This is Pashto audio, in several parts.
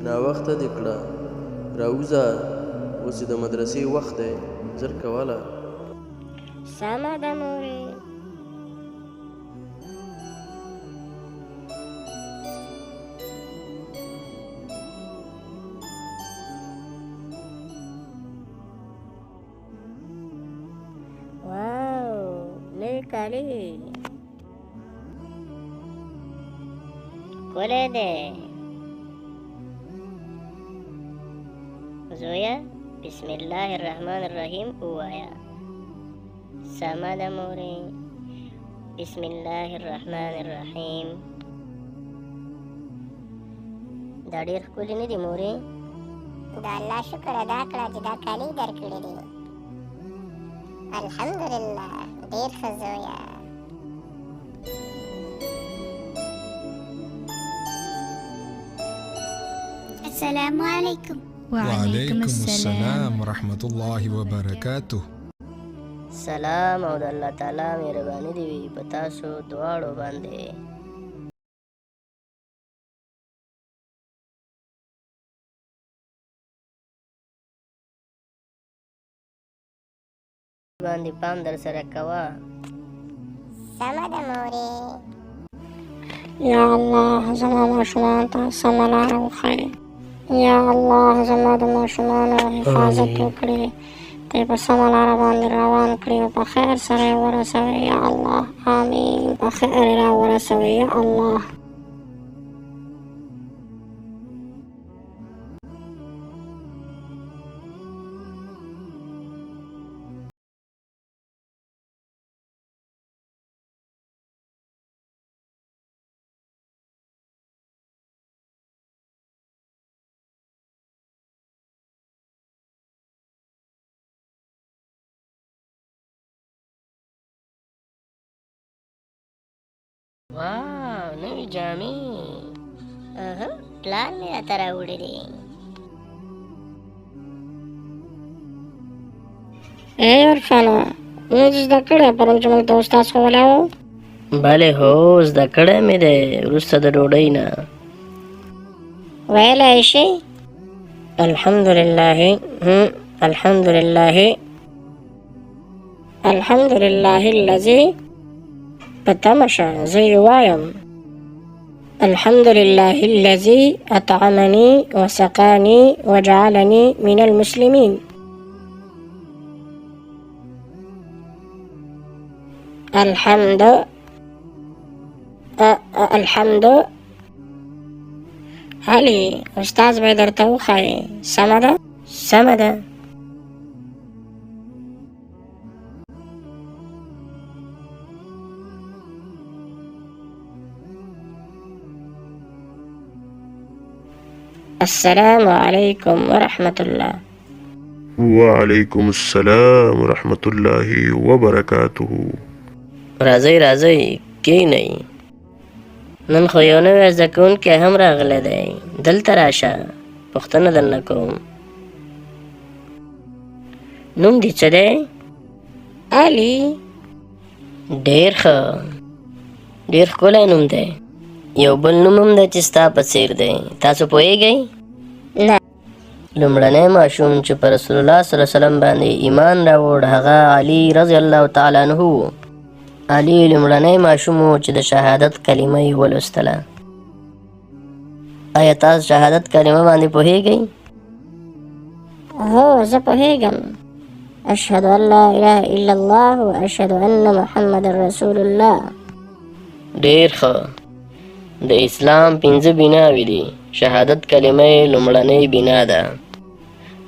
ناوخته دې کړه راوځه، اوس د مدرسې وخت دی، ژر کوله. سمه ده مورې. واو نوي کالي ښکلی دی. زویه بسم الله الرحمن الرحیم ووایه. سمه ده مورې. بسم الله الرحمن الرحیم. دا ډېر ښکلي نه دي مورې؟ د الله شکر ادا کړه چې دا کالي درکړي دي. الحمدلله ډېر ښه زویه. السلام علیکم. وعلیکم السلام ورحمة الله وبرکاته. سلام او د الله تعالی مهرباني دې وي په تاسو دواړو باندې. باندې پام در سره کوه. سمه ده مورې. یا الله زما ماشومان ته سمه لاره وښایې. یا الله زما د ماشومانو حفاظت وکړي، ته یې په سمه لاره باندې روان کړي او په خیر سره یې ورسوي. یا الله آمین. په خیر یې راورسوي. یا الله. واو نوې جامې. پلار مې راته راوړي دي. ای عرفانه مونځ زده کړی پرون چې موږ ته استاد ښوولی و؟ بلې هو زده کړی مې دی وروسته د ډوډۍ نه. ویلی یې شي؟ الحمدلله الحمدلله الحمدلله الذي په تمه شه زه یې وایم. الحمدلله الذي أطعمني وسقاني وجعلني من المسلمين. الحمد علي استاذ به درته وښایي. سمه ده؟ سمه ده. السلام علیکم ورحمة الله. وعلیکم السلام ورحمة الله وبرکاته. راځئ راځئ کښېنئ. نن خو یو نوی زده کوونکی هم راغلی دی. دلته راشه پوښتنه درنه کوم. نوم دې څه دی؟ علي. ډېر ښه، ډېر ښکلی نوم دی. یو بل نوم هم دی چې ستا په څېر دی. تاسو پوهېږئ؟ نه. لومړنی ماشوم چې په رسول الله صلی الله علیه وسلم باندې ایمان راوړ هغه علي رضی الله تعالی عنه و. علي لومړنی ماشوم و چې د شهادت کلمه یې ولوستله. آیا تاسو شهادت کلمه باندې پوهېږئ؟ هو زه پوهېږم. اشهد ان لا اله الا الله و اشهد ان محمد رسول الله. ډېر ښه. د اسلام 5 بناوې دي. شهادت کلمه یې لومړنۍ بنا ده.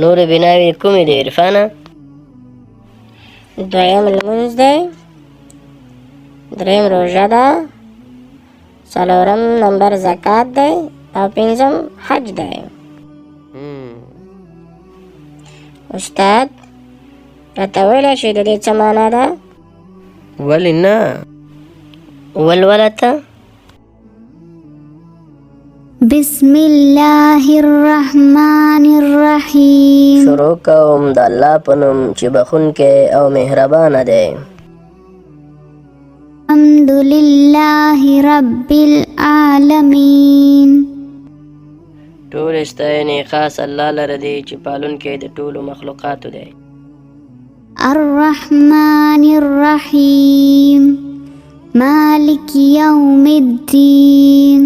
نورې بناوې کومې دي عرفانه؟ دویم لمونځ دی، دریم روژه ده، څلورم نمبر زکات دی او 5م حج دی. استاد راته ویلی شي د دې څه معنا ده؟ ولې نه؟ ولوله ته. بسم الله الرحمن الرحیم. شروع کوم د الله په نوم چې بخونکی او مهربانه دی. الحمد لله رب العالمین. ټول ستاینې خاص الله لره دی چې پالونکی د ټولو مخلوقاتو دی. الرحمن الرحیم مالک یوم الدین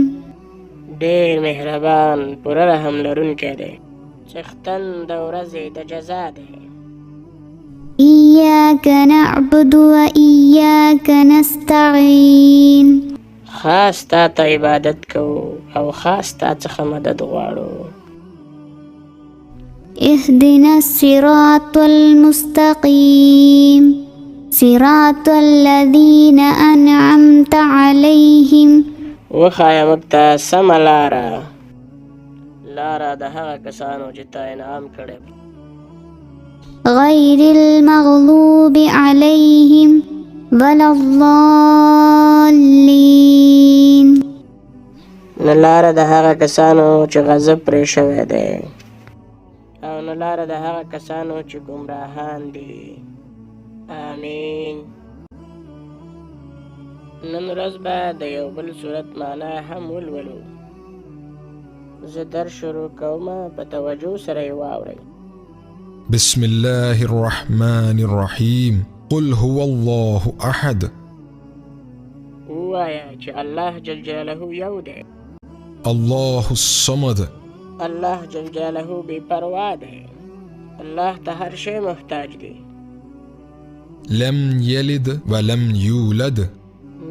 ډېر مهربان پوره رحم لرونکی دی. څښتن د ورځې د جزا دی. ایاک نعبد و ایاک نستعین خاص تا ته عبادت کوو او خاص تا څخه مدد غواړو. اهدنا الصراط المستقیم صراط الذین انعمت علیهم وښایه موږ ته سمه لاره د هغه کسانو چې تا انعام کړی غیر المغضوب علیهم ولا الضالین نه لاره د هغه کسانو چې غضب پرې شوی دی او نه لاره د هغه کسانو چې ګمراهان دي. آمین. نن ورځ به د یو بل صورت معنا هم ولولو. زه درس شروع کوم، په توجه سره یې واورئ. بسم الله الرحمن الرحيم قل هو الله أحد ووایه چې الله جل جلاله یو دی. الله الصمد الله جل جلاله بې پروا دی. الله ته هر شی محتاج دی. لم يلد ولم يولد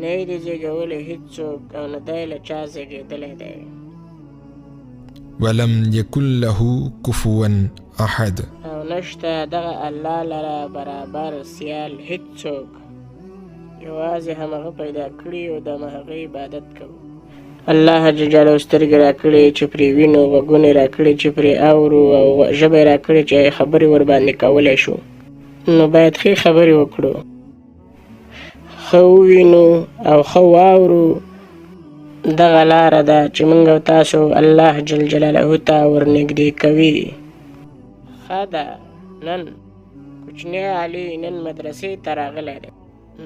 نه یې دې زېږولی هېڅوک او نه دی له چا زېږېدلی دی. ولم يكن له كفوا أحد او نشته دغه الله لره برابر سیال هېڅوک. یوازې همغه پیدا کړي او د همغه عبادت کوو. الله جل جلاله سترګې راکړي چې پرې وینو، غوږونه راکړي چې پرې اورو، او ژبه یې راکړې چې خبرې ورباندې کولی شو. نو باید ښې خبرې وکړو، ښه ووینو او ښه واورو. دغه لاره ده چې موږ او تاسو الله جل جلاله ته ورنږدې کوي. ښه ده، نن کوچنی علي نن مدرسې ته راغلی دی،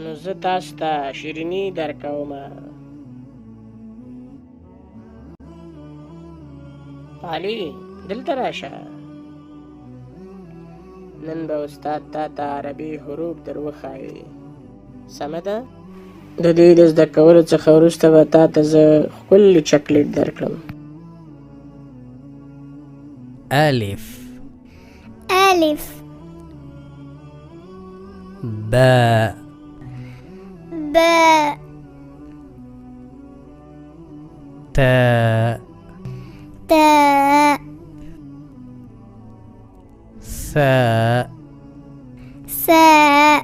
نو زه تاسو ته شیریني درکومه. علي دلته راشه، نن به استاد تا ته عربي حروف در وښایي. سمه ده؟ د دې د زده کولو څخه وروسته به تا ته زه ښکلی چاکلیټ درکړم. ألف الف باء باء تاء تاء ثاء ساء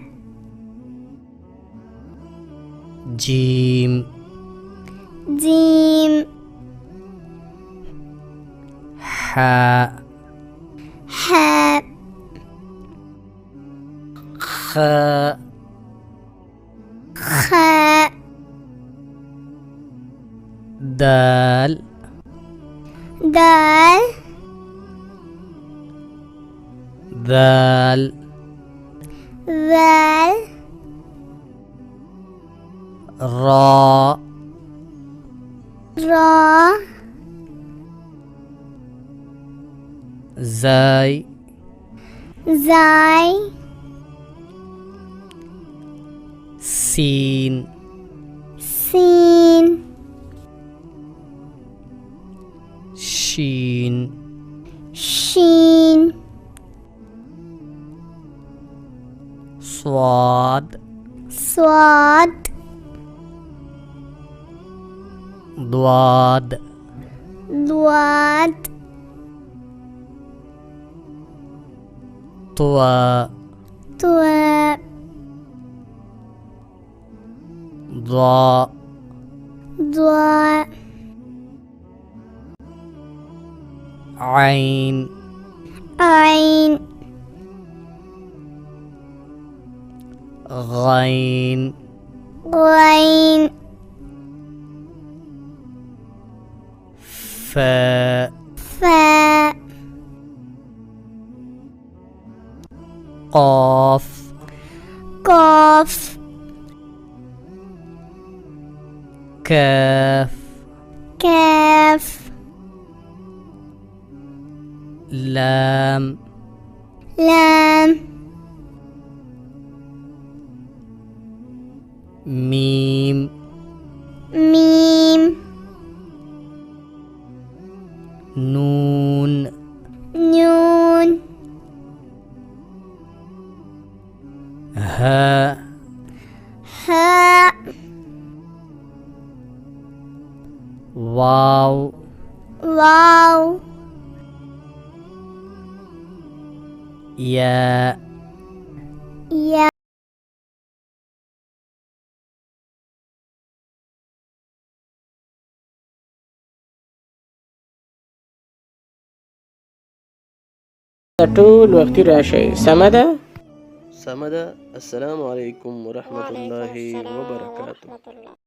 جيم جيم حاء حاء خاء خاء دال دال ذال ذال راء را زاي زاي سين سين شين شين صاد صاد ضاد ضاد طواء طاء ضاء ضاء عين عين غين غين فاء فاء قاف قاف كاف كاف لام لام ميم ميم نون نون هاء هاء واو واو ياء يا ټول وختي راشئ سمه ده. سمه ده. السلام علیکم ورحمة الله وعلیکم السلام وبرکاته. ورحمة الله